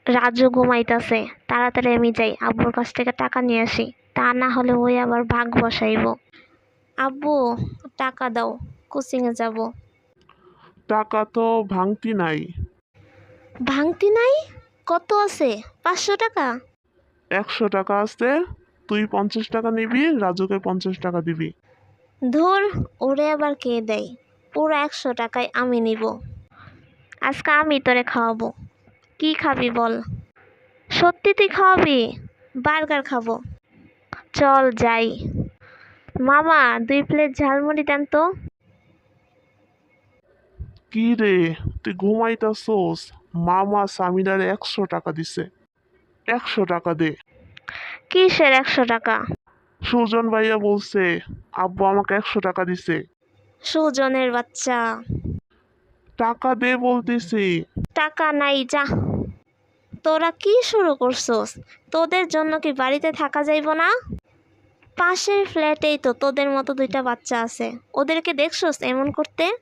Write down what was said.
রাজু ঘুমাইতাছে, তাড়াতাড়ি আমি যাই আব্বুর কাছ থেকে টাকা নিয়ে আসি, তা না হলে ওই আবার ভাগ বসাইব। আব্বু, টাকা দাও, কোচিংয়ে যাব। টাকা তো ভাঙতি নাই। ভাঙতি নাই? কত আছে? 500 টাকা? 100 টাকা আছে। তুই 50 টাকা নিবি, রাজুকে 50 টাকা দিবি। ধুর, ওরে আবার কে দেয়? পুরো 100 টাকায় আমি নিব। আজকে আমি তোরে খাওয়াবো। কি খাবি বল? সত্যি তুই খাওয়াবি? বার্গার খাবো। চল যাই। মামা, 2 প্লেট ঝালমুড়ি দেন তো। কি রে, তুই ঘুমাইতাছোস? মামা সামিরারে 100 টাকা দিছে। 100 টাকা দে। কিসের 100 টাকা? সুজন ভাইয়া বলছে আব্বু আমাকে 100 টাকা দিছে। সুজনের বাচ্চা। টাকা দে বলতেছি। টাকা নাই, যা। তোরা কি শুরু করছস? তোদের জন্য কি বাড়িতে থাকা যাইব না? পাশের ফ্ল্যাটেই তো তোদের মতো 2টা বাচ্চা আছে, ওদেরকে দেখছস এমন করতে?